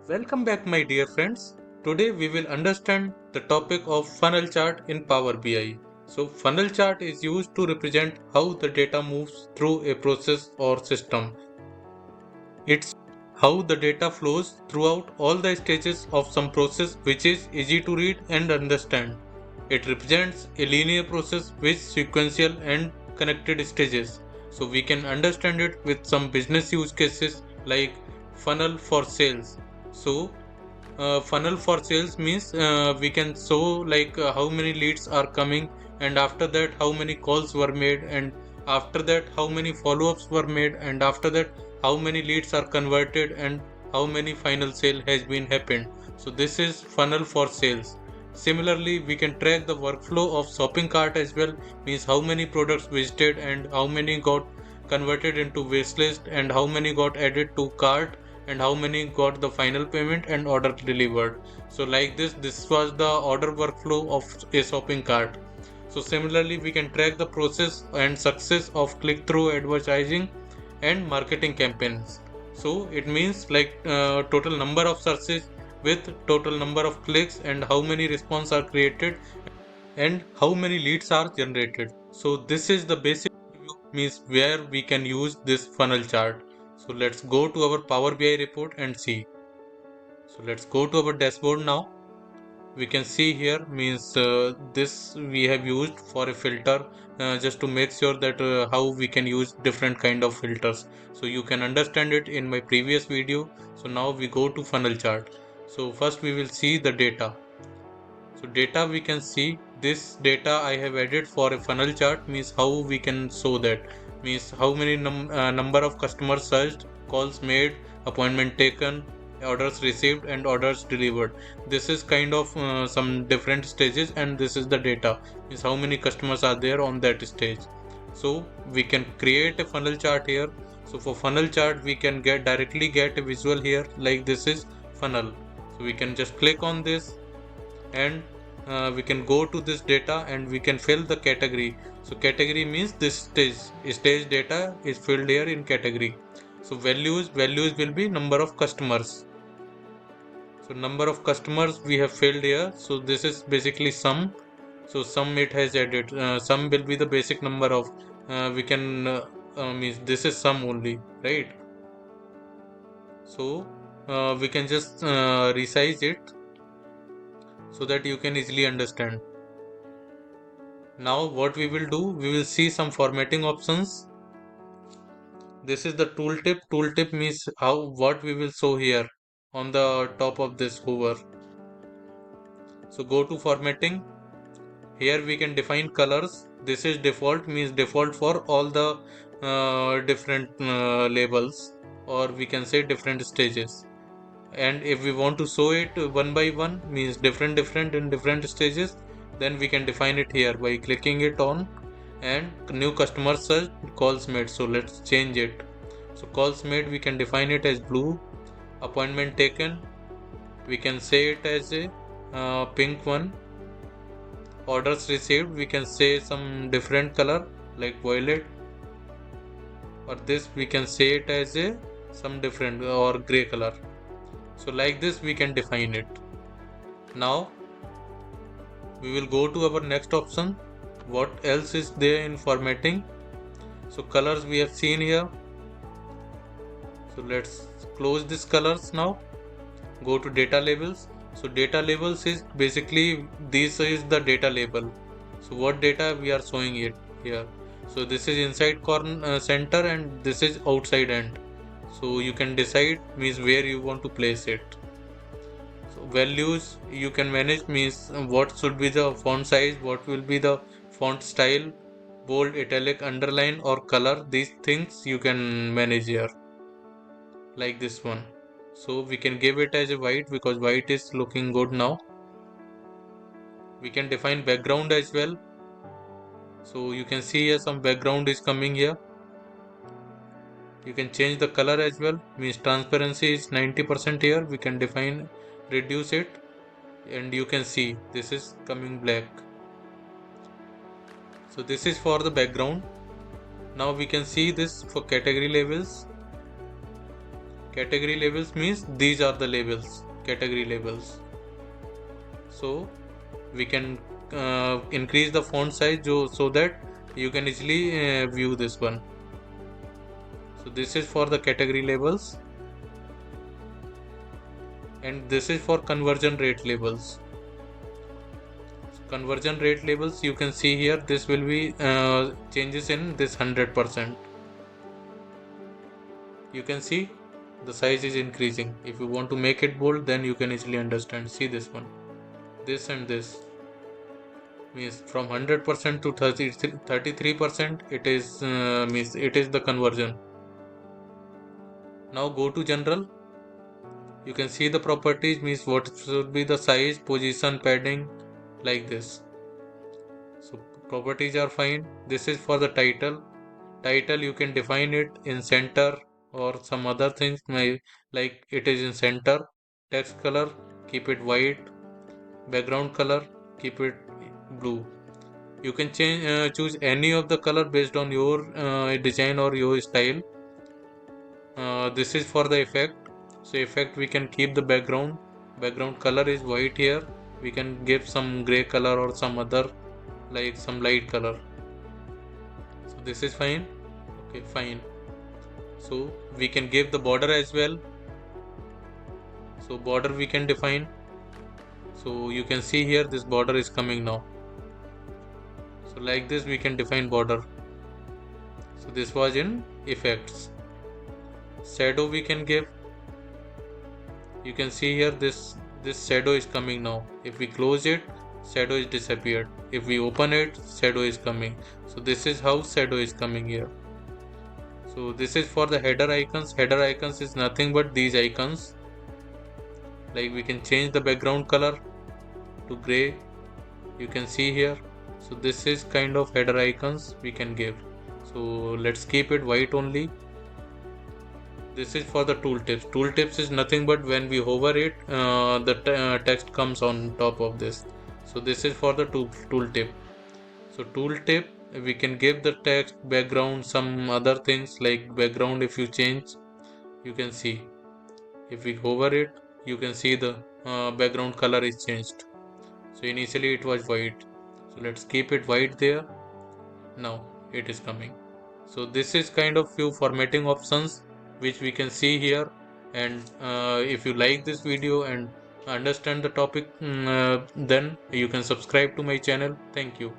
Welcome back my dear friends. Today we will understand the topic of funnel chart in Power BI. So funnel chart is used to represent how the data moves through a process or system. It's how the data flows throughout all the stages of some process which is easy to read and understand. It represents a linear process with sequential and connected stages. So we can understand it with some business use cases like funnel for sales. So funnel for sales means we can show like how many leads are coming, and after that how many calls were made, and after that how many follow-ups were made, and after that how many leads are converted, and how many final sale has been happened. So this is funnel for sales. Similarly, we can track the workflow of shopping cart as well, means how many products visited and how many got converted into wish list and how many got added to cart and how many got the final payment and order delivered. So like this was the order workflow of a shopping cart. So similarly, we can track the process and success of click through advertising and marketing campaigns. So it means like total number of searches with total number of clicks and how many response are created and how many leads are generated. So this is the basic view, means where we can use this funnel chart. So let's go to our Power BI report and see. So let's go to our dashboard now. We can see here means this we have used for a filter just to make sure that how we can use different kind of filters. So you can understand it in my previous video. So now we go to funnel chart. So first we will see the data. So data, we can see this data I have added for a funnel chart, means how we can show that, means how many number of customers searched, calls made, appointment taken, orders received and orders delivered. This is kind of some different stages, and this is the data, means how many customers are there on that stage. So we can create a funnel chart here. So for funnel chart we can directly get a visual here, like this is funnel. So we can just click on this and we can go to this data and we can fill the category. So category means this stage data is filled here in category. So values will be number of customers. So number of customers we have filled here. So this is basically sum. So sum it has added. Sum will be the basic number of we can means this is sum only, right? So we can just resize it so that you can easily understand. Now what we will do, we will see some formatting options. This is the tooltip. Tooltip means what we will show here on the top of this hover. So go to formatting. Here we can define colors. This is default, means default for all the different labels, or we can say different stages. And if we want to show it one by one, means different in different stages, then we can define it here by clicking it on, and new customer search, calls made. So let's change it. So calls made, we can define it as blue. Appointment taken, we can say it as a pink one. Orders received, we can say some different color like violet, or this we can say it as a some different or gray color. So like this we can define it. Now we will go to our next option. What else is there in formatting? So colors we have seen here. So let's close this colors now. Go to data labels. So data labels is basically, this is the data label. So what data we are showing it here. So this is inside corner center and this is outside end. So you can decide means where you want to place it. So values you can manage, means what should be the font size, what will be the font style, bold, italic, underline or color. These things you can manage here, like this one. So we can give it as a white because white is looking good now. We can define background as well. So you can see here some background is coming here. You can change the color as well, means transparency is 90% here. We can define, reduce it, and you can see this is coming black. So this is for the background. Now we can see this for category labels. Category labels means these are the labels, category labels. So we can increase the font size so that you can easily view this one. So this is for the category labels, and this is for conversion rate labels. Conversion rate labels, you can see here, this will be changes in this 100%. You can see the size is increasing. If you want to make it bold, then you can easily understand. See this one, this and this means from 100% to 33%. It is means it is the conversion. Now go to general. You can see the properties means what should be the size, position, padding, like this. So properties are fine. This is for the title. Title, you can define it in center or some other things, like it is in center. Text color, keep it white. Background color, keep it blue. You can choose any of the color based on your design or your style. This is for the effect. So effect, we can keep the background color is white. Here we can give some gray color or some other, like some light color. So this is fine. Okay, fine. So we can give the border as well. So border we can define. So you can see here this border is coming now. So like this we can define border. So this was in effects. Shadow we can give. You can see here this shadow is coming now. If we close it, shadow is disappeared. If we open it, shadow is coming. So this is how shadow is coming here. So this is for the header icons. Header icons is nothing but these icons. Like we can change the background color to gray. You can see here. So this is kind of header icons we can give. So let's keep it white only. This is for the tooltips. Tooltips is nothing but when we hover it, the text comes on top of this. So this is for the tooltip. So tooltip, we can give the text, background, some other things like background. If you change, you can see. If we hover it, you can see the background color is changed. So initially it was white. So let's keep it white there. Now it is coming. So this is kind of few formatting options which we can see here. And if you like this video and understand the topic, then you can subscribe to my channel. Thank you.